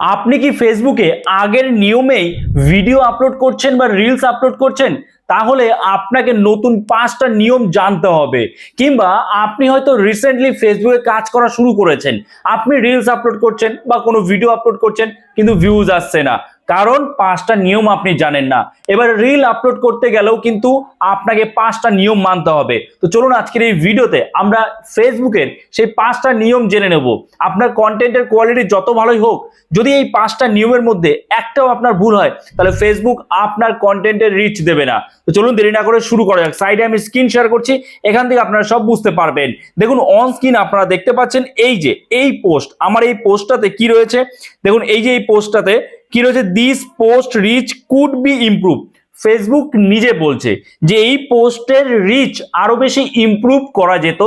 আপনি কি ফেসবুকে আগের নিয়মেই ভিডিও আপলোড করছেন বা রিলস আপলোড করছেন? তাহলে আপনাকে নতুন 5টা নিয়ম জানতে হবে। কিংবা আপনি হয়তো রিসেন্টলি ফেসবুকে কাজ করা শুরু করেছেন, আপনি রিলস আপলোড করছেন বা কোনো ভিডিও আপলোড করছেন কিন্তু ভিউজ আসছে না, কারণ 5টা নিয়ম আপনি জানেন না। এবার রিল আপলোড করতে গেলেও কিন্তু আপনাকে 5টা নিয়ম মানতে হবে। তো চলুন আজকের এই ভিডিওতে আমরা ফেসবুকের সেই 5টা নিয়ম জেনে নেব। আপনার কন্টেন্টের কোয়ালিটি যত ভালোই হোক, যদি এই 5টা নিয়মের মধ্যে একটাও আপনার ভুল হয় তাহলে ফেসবুক আপনার কন্টেন্টের রিচ দেবে না। তো চলুন দেরি না করে শুরু করা যাক। সাইডে আমি স্ক্রিন শেয়ার করছি, এখান থেকে আপনারা সব বুঝতে পারবেন। দেখুন অন স্ক্রিন আপনারা দেখতে পাচ্ছেন এই যে এই পোস্ট, আমার এই পোস্টটাতে কি রয়েছে দেখুন, এই যে এই পোস্টটাতে কি রয়েছে, this post rich could be improve. Facebook নিজে বলছে যে এই পোস্টের রিচ আরো বেশি ইমপ্রুভ করা যেত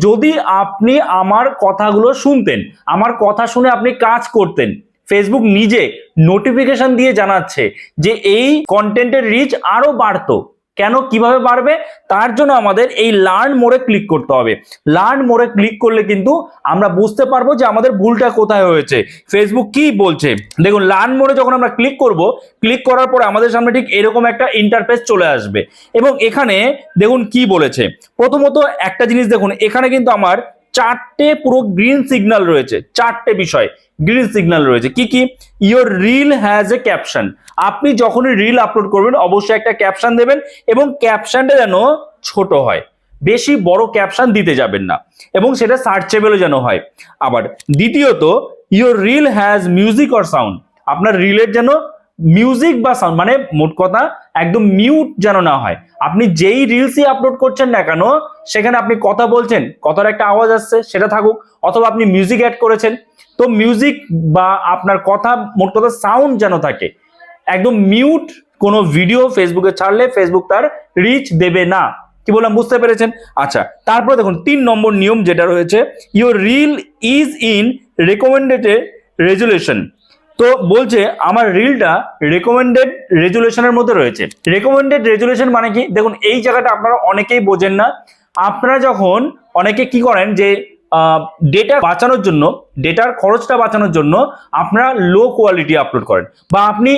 যদি আপনি আমার কথাগুলো শুনতেন, আমার কথা শুনে আপনি কাজ করতেন। ফেসবুক নিজে নোটিফিকেশন দিয়ে জানাচ্ছে যে এই কন্টেন্টের রিচ আরো বাড়তো। কেন, কিভাবে বাড়বে? তার জন্য আমাদের এই লার্ন মোড়ে ক্লিক করতে হবে। লার্ন মোড়ে ক্লিক করলে কিন্তু আমরা বুঝতে পারবো যে আমাদের ভুলটা কোথায় হয়েছে, ফেসবুক কি বলছে। দেখুন লার্ন মোড়ে যখন আমরা ক্লিক করব, ক্লিক করার পরে আমাদের সামনে ঠিক এরকম একটা ইন্টারফেস চলে আসবে এবং এখানে দেখুন কি বলেছে। প্রথমত একটা জিনিস দেখুন, এখানে কিন্তু আমার 4টে পুরো গ্রিন সিগন্যাল রয়েছে, 4টে বিষয় গ্রিন সিগন্যাল রয়েছে। কি কি? Your reel has a caption. আপনি যখনই রিল আপলোড করবেন অবশ্যই একটা ক্যাপশন দেবেন এবং ক্যাপশনটা যেন ছোট হয়, বেশি বড় ক্যাপশন দিতে যাবেন না, এবং সেটা সার্চেবলও যেন হয়। আবার দ্বিতীয়ত, your reel has music or sound. আপনার রিলের যেন মিউজিক বা সাউন্ড, মানে মোট কথা একদম মিউট যেন না হয়। আপনি যেই রিলসই আপলোড করছেন না কেন সেখানে আপনি কথা বলছেন, কথার একটা আওয়াজ আসছে, সেটা থাকুক, অথবা আপনি মিউজিক অ্যাড করেছেন তো মিউজিক বা আপনার কথা, মোট কথা সাউন্ড যেন থাকে। একদম মিউট কোনো ভিডিও ফেসবুকে ছাড়লে ফেসবুক তার রিচ দেবে না। কি বললাম, বুঝতে পেরেছেন? আচ্ছা, তারপরে দেখুন 3 নম্বর নিয়ম যেটা রয়েছে, your reel is in recommended resolution. তো বলছে আমার রিলটা রেকমেন্ডেড রেজুলেশনের মধ্যে রয়েছে। রেকমেন্ডেড রেজুলেশন মানে কি? দেখুন এই জায়গাটা আপনারা অনেকেই বোঝেন না। আপনারা যখন অনেকে কি করেন যে ডেটা বাঁচানোর জন্য, ডেটার খরচটা বাঁচানোর জন্য আপনারা লো কোয়ালিটি আপলোড করেন, বা আপনি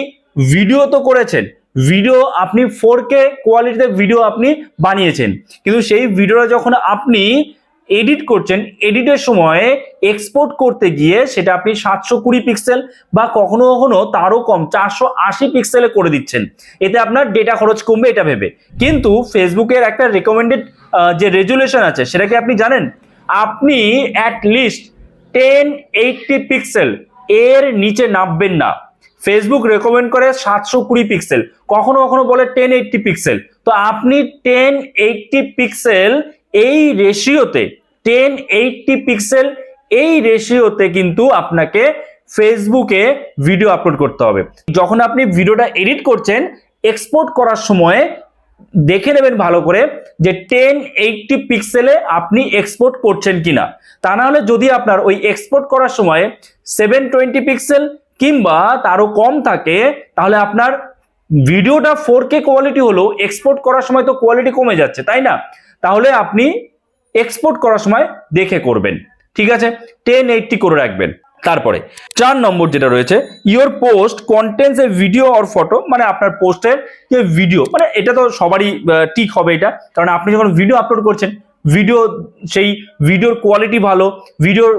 ভিডিও তো করেছেন, ভিডিও আপনি 4K কোয়ালিটিতে ভিডিও আপনি বানিয়েছেন, কিন্তু সেই ভিডিওটা যখন আপনি এডিট করছেন, এডিটের সময় এক্সপোর্ট করতে গিয়ে সেটা আপনি 720 পিক্সেল বা কখনো কখনো তারও কম 480 পিক্সেলে করে দিচ্ছেন। এতে আপনার ডেটা খরচ কমবে এটা ভেবে, কিন্তু ফেসবুকের একটা রেকমেন্ডেড যে রেজুলেশন আছে সেটা কি আপনি জানেন? আপনি অ্যাটলিস্ট 1080 পিক্সেল এর নিচে নামবেন না। ফেসবুক রেকমেন্ড করে 720 পিক্সেল, কখনো কখনো বলে 1080 পিক্সেল। তো আপনি 1080 পিক্সেল এই রেশিওতে, 1080 পিক্সেল এই রেশিওতে কিন্তু আপনাকে ফেসবুকে ভিডিও আপলোড করতে হবে। যখন আপনি ভিডিওটা এডিট করছেন, এক্সপোর্ট করার সময় দেখে নেবেন ভালো করে যে 1080 পিক্সেলে আপনি এক্সপোর্ট করছেন কিনা। তা না হলে যদি আপনার ওই এক্সপোর্ট করার সময় 720 পিক্সেল কিংবা তারও কম থাকে, তাহলে আপনার ভিডিওটা 4K কোয়ালিটি হলেও এক্সপোর্ট করার সময় তো কোয়ালিটি কমে যাচ্ছে, তাই না? তাহলে আপনি এক্সপোর্ট করার সময় দেখে করবেন, ঠিক আছে? 1080 করে রাখবেন। তারপরে 4 নম্বর যেটা রয়েছে, your post contents A video or photo. মানে আপনার পোস্টের যে ভিডিও, মানে এটা তো সবারই ঠিক হবে এটা, কারণ আপনি যখন ভিডিও আপলোড করছেন, ভিডিও সেই ভিডিওর কোয়ালিটি ভালো, ভিডিওর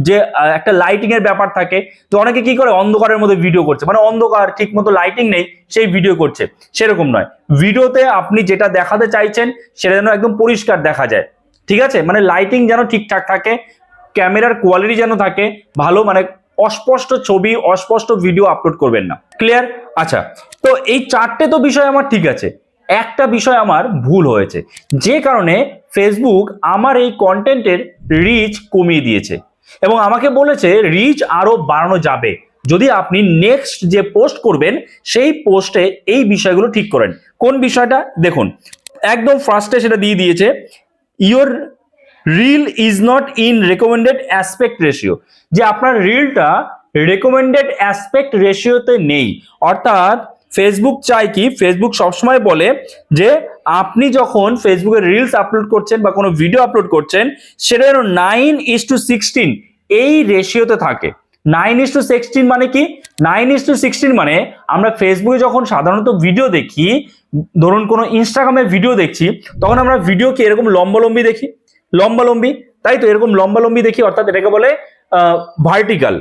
যে একটা লাইটিং এর ব্যাপার থাকে। তো অনেকে কি করে, অন্ধকারের মধ্যে ভিডিও করছে, মানে অন্ধকার, ঠিক মতো লাইটিং নেই, সেই ভিডিও করছে। সেরকম নয়, ভিডিওতে আপনি যেটা দেখাতে চাইছেন সেটা যেন একদম পরিষ্কার দেখা যায়, ঠিক আছে? মানে লাইটিং যেন ঠিকঠাক থাকে, ক্যামেরার কোয়ালিটি যেন থাকে ভালো, মানে অস্পষ্ট ছবি, অস্পষ্ট ভিডিও আপলোড করবেন না। ক্লিয়ার? আচ্ছা, তো এই 4টে তো বিষয় আমার ঠিক আছে, একটা বিষয় আমার ভুল হয়েছে, যে কারণে ফেসবুক আমার এই কন্টেন্টের রিচ কমিয়ে দিয়েছে এবং আমাকে বলেছে রিচ আরো বাড়ানো যাবে যদি আপনি নেক্সট যে পোস্ট করবেন সেই পোস্টে এই বিষয়গুলো ঠিক করেন। কোন বিষয়টা দেখুন, একদম ফার্স্টে সেটা দিয়ে দিয়েছে, your reel is not in recommended aspect ratio. যে আপনার রিলটা রেকমেন্ডেড অ্যাসপেক্ট রেশিওতে নেই। অর্থাৎ ফেসবুক চায় কি, ফেসবুক সবসময় বলে যে আপনি যখন ফেসবুকে রিলস আপলোড করছেন বা কোনো ভিডিও আপলোড করছেন, সেটা যেন 9:16 এই রেশিওতে থাকে। 9:16 মানে কি? 9:16 মানে আমরা ফেসবুকে যখন সাধারণত ভিডিও দেখি, ধরুন কোনো ইনস্টাগ্রামে ভিডিও দেখছি, তখন আমরা ভিডিও কি এরকম লম্বালম্বি দেখি, লম্বালম্বি, তাই তো, এরকম লম্বালম্বি দেখি, অর্থাৎ এটাকে বলে ভার্টিক্যাল।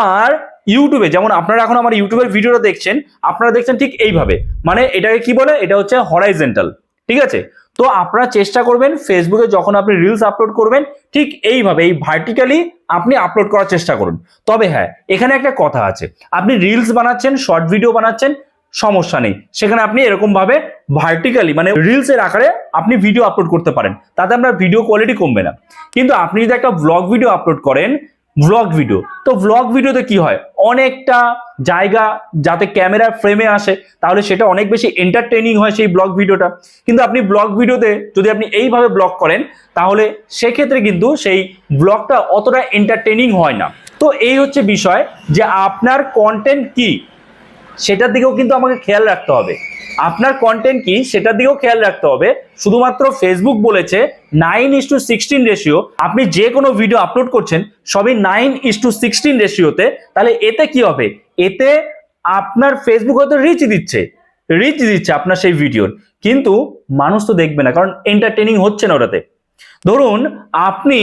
আর ইউটিউবে যেমন আপনারা এখন আমার ইউটিউবের ভিডিওটা দেখছেন, আপনারা দেখছেন ঠিক এইভাবে, মানে এটাকে কি বলে, এটা হচ্ছে হরাইজন্টাল, ঠিক আছে? তো আপনারা চেষ্টা করবেন ফেসবুকে যখন আপনি রিলস আপলোড করবেন, ঠিক এইভাবে এই ভার্টিক্যালি আপনি আপলোড করার চেষ্টা করুন। তবে হ্যাঁ, এখানে একটা কথা আছে, আপনি রিলস বানাচ্ছেন, শর্ট ভিডিও বানাচ্ছেন, সমস্যা নেই, সেখানে আপনি এরকম ভাবে ভার্টিক্যালি মানে রিলস এর আকারে আপনি ভিডিও আপলোড করতে পারেন, তাতে আপনার ভিডিও কোয়ালিটি কমবে না। কিন্তু আপনি যদি একটা ব্লগ ভিডিও আপলোড করেন, ব্লগ ভিডিও, তো ব্লগ ভিডিওতে কি হয়, অনেকটা জায়গা যাতে ক্যামেরা ফ্রেমে আসে, তাহলে সেটা অনেক বেশি এন্টারটেইনিং হয় সেই ব্লগ ভিডিওটা। কিন্তু আপনি ব্লগ ভিডিওতে যদি আপনি এইভাবে ব্লগ করেন, তাহলে সেক্ষেত্রে কিন্তু সেই ব্লগটা অতটা এন্টারটেইনিং হয় না। তো এই হচ্ছে বিষয় যে আপনার কন্টেন্ট কি সেটার দিকেও কিন্তু আমাকে খেয়াল রাখতে হবে, আপনার কন্টেন্ট কি সেটার দিকেও খেয়াল রাখতে হবে। শুধুমাত্র ফেসবুক বলেছে 9:16 রেশিও, আপনি যে কোনো ভিডিও আপলোড করছেন সবই 9:16 রেশিওতে, তাহলে এতে কি হবে, এতে আপনার ফেসবুক হয়তো রিচ দিচ্ছে আপনার সেই ভিডিওর, কিন্তু মানুষ তো দেখবে না, কারণ এন্টারটেইনিং হচ্ছে না ওটাতে। ধরুন আপনি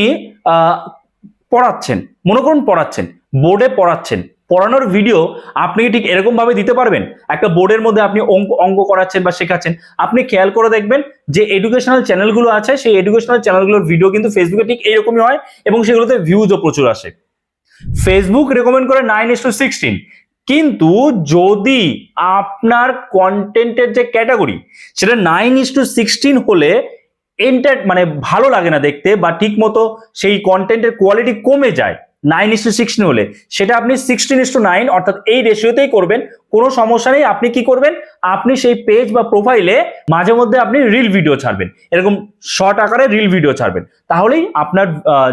পড়াচ্ছেন, মনে করুন পড়াচ্ছেন, বোর্ডে পড়াচ্ছেন, পড়ানোর ভিডিও আপনি ঠিক এরকম ভাবে দিতে পারবেন? একটা বোর্ডের মধ্যে আপনি অঙ্ক করাচ্ছেন বা শেখাচ্ছেন, আপনি খেয়াল করে দেখবেন যে এডুকেশনাল চ্যানেলগুলো আছে, সেই এডুকেশনাল চ্যানেলগুলোর ভিডিও কিন্তু ফেসবুকে ঠিক এইরকমই হয়, এবং সেগুলোতে ভিউজও প্রচুর আসে। ফেসবুক রেকমেন্ড করে 9:16, কিন্তু যদি আপনার কন্টেন্টের যে ক্যাটাগরি সেটা 9:16 হলে মানে ভালো লাগে না দেখতে, বা ঠিক মতো সেই কন্টেন্টের কোয়ালিটি কমে যায় 9:16 হলে, সেটা আপনি 16:9 অর্থাৎ এই রেশিওতেই করবেন, কোনো সমস্যা নেই। আপনি কি করবেন, আপনি সেই পেজ বা প্রোফাইলে মাঝে মধ্যে আপনি রিল ভিডিও ছাড়বেন, এরকম শর্ট আকারে রিল ভিডিও ছাড়বেন, তাহলেই আপনার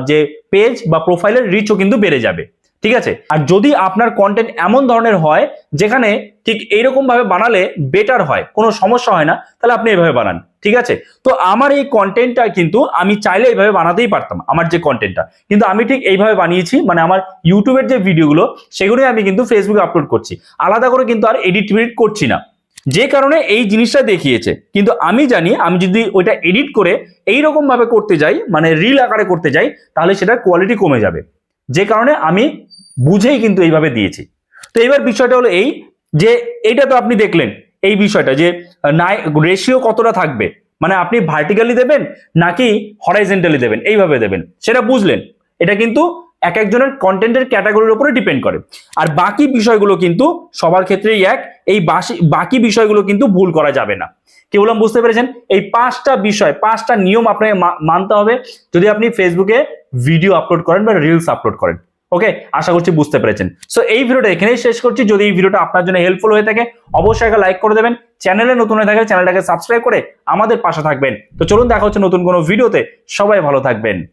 যে পেজ বা প্রোফাইলের রিচও কিন্তু বেড়ে যাবে, ঠিক আছে? আর যদি আপনার কন্টেন্ট এমন ধরনের হয় যেখানে ঠিক এইরকম ভাবে বানালে বেটার হয়, কোনো সমস্যা হয় না, তাহলে আপনি এইভাবে বানান, ঠিক আছে? তো আমার এই কন্টেন্টটা কিন্তু আমি চাইলে এইভাবে বানাতেই পারতাম, আমার যে কন্টেন্টটা, কিন্তু আমি ঠিক এইভাবে বানিয়েছি, মানে আমার ইউটিউবের যে ভিডিওগুলো সেগুলোই আমি কিন্তু ফেসবুকে আপলোড করছি, আলাদা করে কিন্তু আর এডিট করছি না, যে কারণে এই জিনিসটা দেখিয়েছে। কিন্তু আমি জানি আমি যদি ওইটা এডিট করে এইরকম ভাবে করতে যাই, মানে রিল আকারে করতে যাই, তাহলে সেটার কোয়ালিটি কমে যাবে, যে কারণে আমি বুঝেই কিন্তু এইভাবে দিয়েছি। তো এবার বিষয়টা হলো এই যে এইটা তো আপনি দেখলেন এই বিষয়টা যে রেশিও কতটা থাকবে, মানে আপনি ভার্টিক্যালি দেবেন নাকি হরাইজন্টালি দেবেন, এইভাবে দেবেন, সেটা বুঝলেন। এটা কিন্তু এক একজনের কন্টেন্টের ক্যাটাগরির উপরে ডিপেন্ড করে। আর বাকি বিষয়গুলো কিন্তু সবার ক্ষেত্রেই এক, এই বাকি বিষয়গুলো কিন্তু ভুল করা যাবে না। কি বললাম, বুঝতে পেরেছেন? এই 5টা বিষয়, 5টা নিয়ম আপনাকে মানতে হবে যদি আপনি ফেসবুকে ভিডিও আপলোড করেন বা রিলস আপলোড করেন। ওকে, আশা করছি বুঝতে পেরেছেন। সো এই ভিডিওটা এখানেই শেষ করছি। যদি এই ভিডিওটা আপনার জন্য হেল্পফুল হয়ে থাকে অবশ্যই একটা লাইক করে দেবেন, চ্যানেলে নতুন হয়ে থাকলে চ্যানেলটাকে সাবস্ক্রাইব করে আমাদের পাশে থাকবেন। তো চলুন দেখা হচ্ছে নতুন কোনো ভিডিওতে, সবাই ভালো থাকবেন।